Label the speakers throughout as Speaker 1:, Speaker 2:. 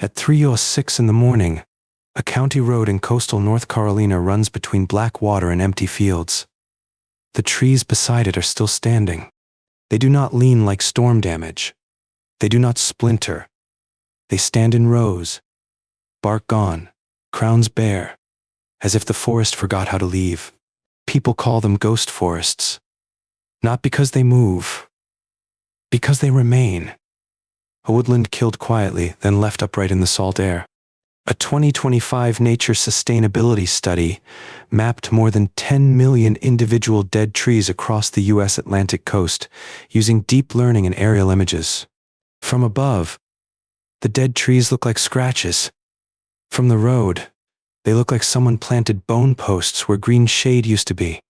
Speaker 1: At 3:06 in the morning, a county road in coastal North Carolina runs between black water and empty fields. The trees beside it are still standing. They do not lean like storm damage. They do not splinter. They stand in rows, bark gone, crowns bare, as if the forest forgot how to leave. People call them ghost forests, not because they move, because they remain. A woodland killed quietly, then left upright in the salt air. A 2025 Nature Sustainability Study mapped more than 10 million individual dead trees across the U.S. Atlantic coast using deep learning and aerial images. From above, the dead trees look like scratches. From the road, they look like someone planted bone posts where green shade used to be.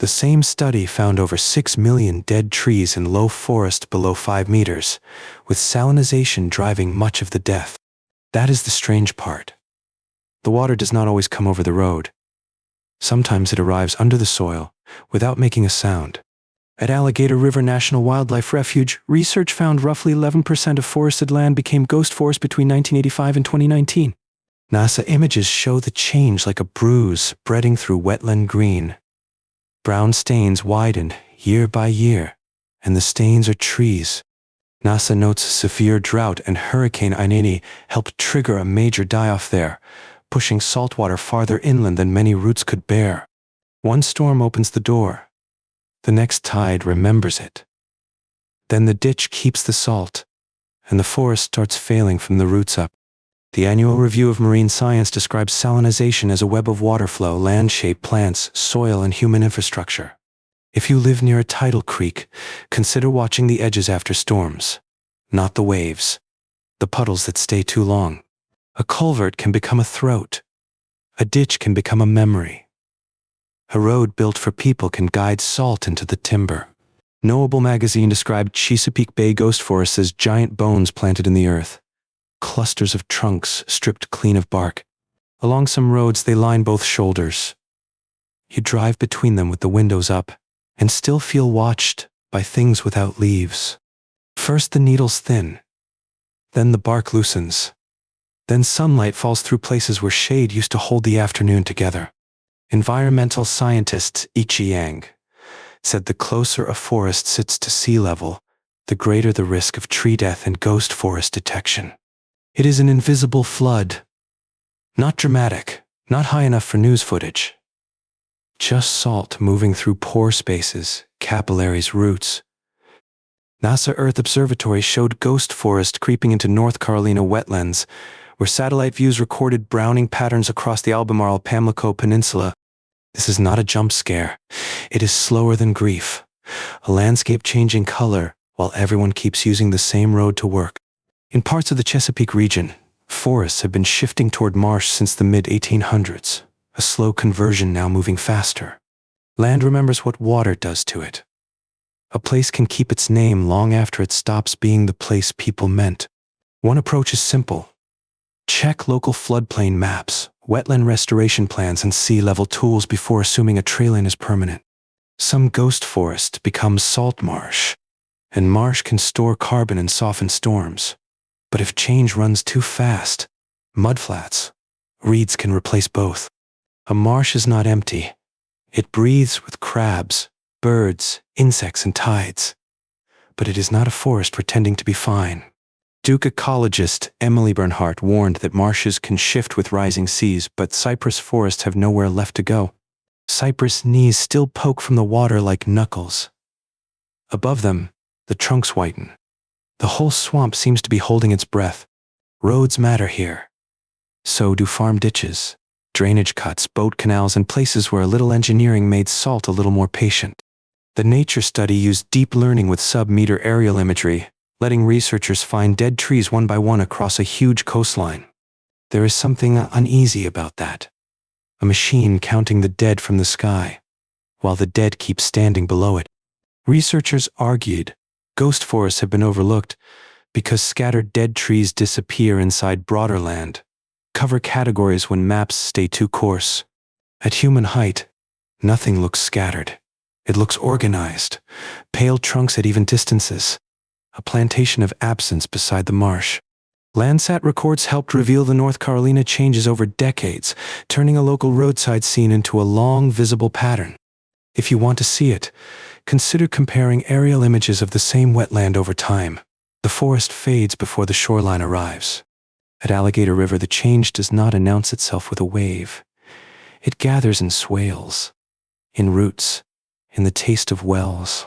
Speaker 1: The same study found over 6 million dead trees in low forest below 5 meters, with salinization driving much of the death. That is the strange part. The water does not always come over the road. Sometimes it arrives under the soil, without making a sound. At Alligator River National Wildlife Refuge, research found roughly 11% of forested land became ghost forest between 1985 and 2019. NASA images show the change like a bruise spreading through wetland green. Brown stains widened year by year, and the stains are trees. NASA notes severe drought and Hurricane Inani helped trigger a major die-off there, pushing saltwater farther inland than many routes could bear. One storm opens the door. The next tide remembers it. Then the ditch keeps the salt, and the forest starts failing from the roots up. The annual review of marine science describes salinization as a web of water flow, land-shaped plants, soil, and human infrastructure. If you live near a tidal creek, consider watching the edges after storms, not the waves, the puddles that stay too long. A culvert can become a throat. A ditch can become a memory. A road built for people can guide salt into the timber. Knowable magazine described Chesapeake Bay ghost forests as giant bones planted in the earth. Clusters of trunks stripped clean of bark. Along some roads they line both shoulders. You drive between them with the windows up and still feel watched by things without leaves. First the needles thin, then the bark loosens, then sunlight falls through places where shade used to hold the afternoon together. Environmental scientist Ichi Yang said the closer a forest sits to sea level, the greater the risk of tree death and ghost forest detection. It is an invisible flood. Not dramatic, not high enough for news footage. Just salt moving through pore spaces, capillaries, roots. NASA Earth Observatory showed ghost forest creeping into North Carolina wetlands, where satellite views recorded browning patterns across the Albemarle-Pamlico Peninsula. This is not a jump scare. It is slower than grief. A landscape changing color while everyone keeps using the same road to work. In parts of the Chesapeake region, forests have been shifting toward marsh since the mid-1800s, a slow conversion now moving faster. Land remembers what water does to it. A place can keep its name long after it stops being the place people meant. One approach is simple. Check local floodplain maps, wetland restoration plans, and sea level tools before assuming a trailing is permanent. Some ghost forest becomes salt marsh, and marsh can store carbon and soften storms. But if change runs too fast, mudflats, reeds can replace both. A marsh is not empty. It breathes with crabs, birds, insects, and tides. But it is not a forest pretending to be fine. Duke ecologist Emily Bernhardt warned that marshes can shift with rising seas, but cypress forests have nowhere left to go. Cypress knees still poke from the water like knuckles. Above them, the trunks whiten. The whole swamp seems to be holding its breath. Roads matter here. So do farm ditches, drainage cuts, boat canals, and places where a little engineering made salt a little more patient. The nature study used deep learning with sub-meter aerial imagery, letting researchers find dead trees one by one across a huge coastline. There is something uneasy about that. A machine counting the dead from the sky, while the dead keep standing below it. Researchers argued ghost forests have been overlooked because scattered dead trees disappear inside broader land, cover categories when maps stay too coarse. At human height, nothing looks scattered. It looks organized, pale trunks at even distances, a plantation of absence beside the marsh. Landsat records helped reveal the North Carolina changes over decades, turning a local roadside scene into a long, visible pattern. If you want to see it, consider comparing aerial images of the same wetland over time. The forest fades before the shoreline arrives. At Alligator River, the change does not announce itself with a wave. It gathers in swales, in roots, in the taste of wells.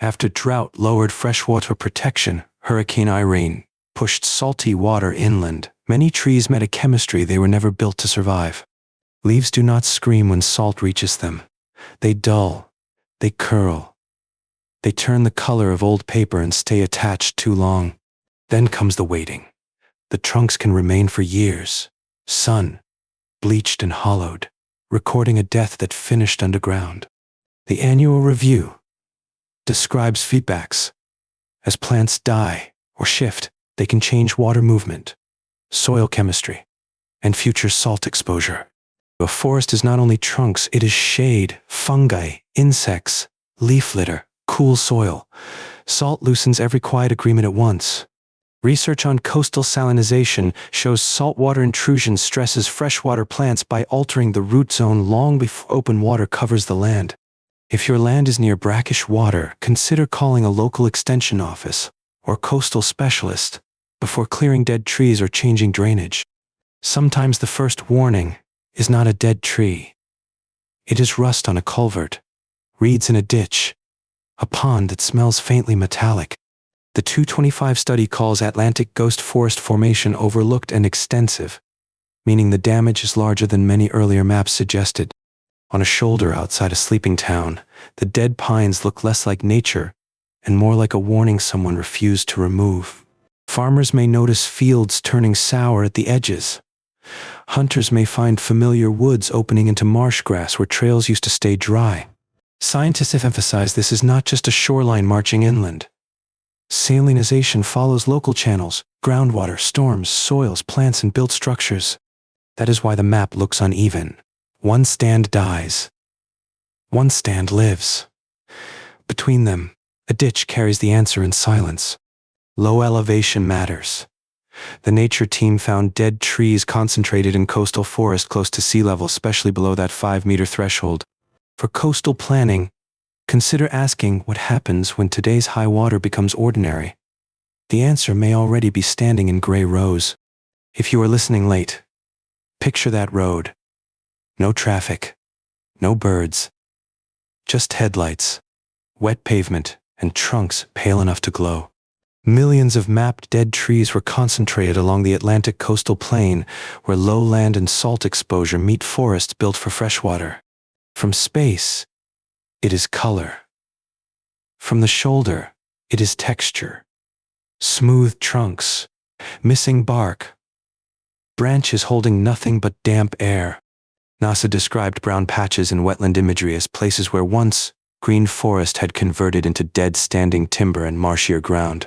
Speaker 1: After drought lowered freshwater protection, Hurricane Irene pushed salty water inland. Many trees met a chemistry they were never built to survive. Leaves do not scream when salt reaches them. They dull, they curl. They turn the color of old paper and stay attached too long. Then comes the waiting. The trunks can remain for years, sun, bleached and hollowed, recording a death that finished underground. The annual review describes feedbacks. As plants die or shift, they can change water movement, soil chemistry, and future salt exposure. A forest is not only trunks, it is shade, fungi, insects, leaf litter, cool soil. Salt loosens every quiet agreement at once. Research on coastal salinization shows saltwater intrusion stresses freshwater plants by altering the root zone long before open water covers the land. If your land is near brackish water, consider calling a local extension office or coastal specialist before clearing dead trees or changing drainage. Sometimes the first warning is not a dead tree. It is rust on a culvert, reeds in a ditch, a pond that smells faintly metallic. The 225 study calls Atlantic Ghost Forest Formation overlooked and extensive, meaning the damage is larger than many earlier maps suggested. On a shoulder outside a sleeping town, the dead pines look less like nature and more like a warning someone refused to remove. Farmers may notice fields turning sour at the edges. Hunters may find familiar woods opening into marsh grass where trails used to stay dry. Scientists have emphasized this is not just a shoreline marching inland. Salinization follows local channels, groundwater, storms, soils, plants, and built structures. That is why the map looks uneven. One stand dies. One stand lives. Between them, a ditch carries the answer in silence. Low elevation matters. The nature team found dead trees concentrated in coastal forest close to sea level, especially below that 5-meter threshold. For coastal planning, consider asking what happens when today's high water becomes ordinary. The answer may already be standing in gray rows. If you are listening late, picture that road. No traffic, no birds, just headlights, wet pavement, and trunks pale enough to glow. Millions of mapped dead trees were concentrated along the Atlantic coastal plain, where low land and salt exposure meet forests built for freshwater. From space, it is color. From the shoulder, it is texture. Smooth trunks, missing bark, branches holding nothing but damp air. NASA described brown patches in wetland imagery as places where once green forest had converted into dead standing timber and marshier ground.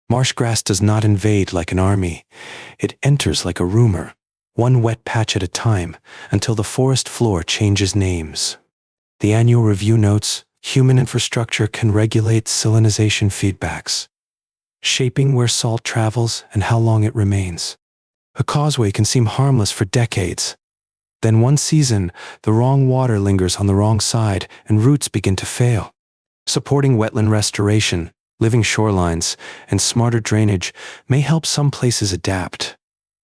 Speaker 1: Marsh grass does not invade like an army. It enters like a rumor, one wet patch at a time, until the forest floor changes names. The annual review notes, human infrastructure can regulate salinization feedbacks, shaping where salt travels and how long it remains. A causeway can seem harmless for decades. Then one season, the wrong water lingers on the wrong side and roots begin to fail. Supporting wetland restoration, living shorelines, and smarter drainage may help some places adapt.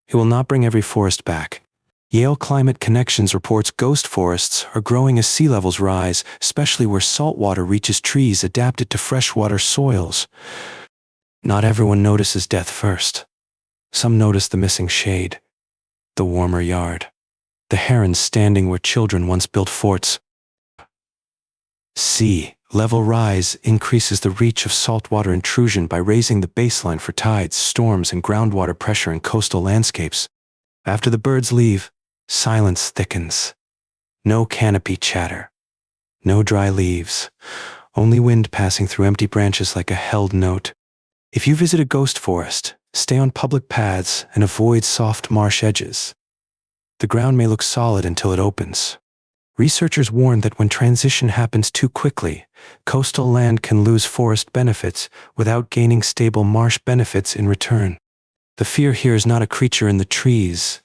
Speaker 1: It will not bring every forest back. Yale Climate Connections reports ghost forests are growing as sea levels rise, especially where saltwater reaches trees adapted to freshwater soils. Not everyone notices death first. Some notice the missing shade, the warmer yard, the herons standing where children once built forts. Sea level rise increases the reach of saltwater intrusion by raising the baseline for tides, storms, and groundwater pressure in coastal landscapes. After the birds leave, silence thickens. No canopy chatter. No dry leaves. Only wind passing through empty branches like a held note. If you visit a ghost forest, stay on public paths and avoid soft marsh edges. The ground may look solid until it opens. Researchers warn that when transition happens too quickly, coastal land can lose forest benefits without gaining stable marsh benefits in return. The fear here is not a creature in the trees.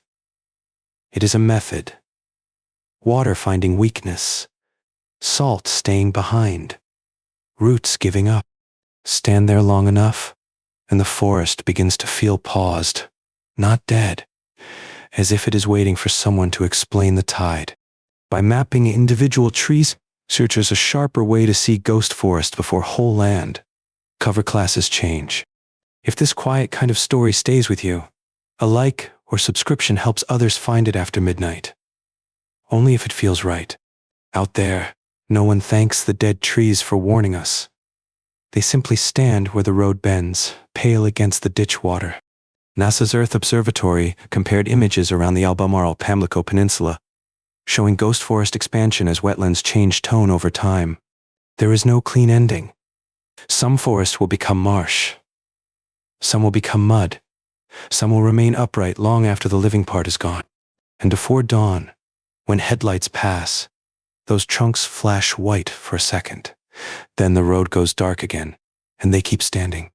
Speaker 1: It is a method. Water finding weakness. Salt staying behind. Roots giving up. Stand there long enough, and the forest begins to feel paused, not dead, as if it is waiting for someone to explain the tide. By mapping individual trees, searchers a sharper way to see ghost forest before whole land. Cover classes change. If this quiet kind of story stays with you, a like or subscription helps others find it after midnight. Only if it feels right. Out there, no one thanks the dead trees for warning us. They simply stand where the road bends, pale against the ditch water. NASA's Earth Observatory compared images around the Albemarle-Pamlico Peninsula, showing ghost forest expansion as wetlands change tone over time. There is no clean ending. Some forest will become marsh. Some will become mud. Some will remain upright long after the living part is gone. And before dawn, when headlights pass, those trunks flash white for a second. Then the road goes dark again, and they keep standing.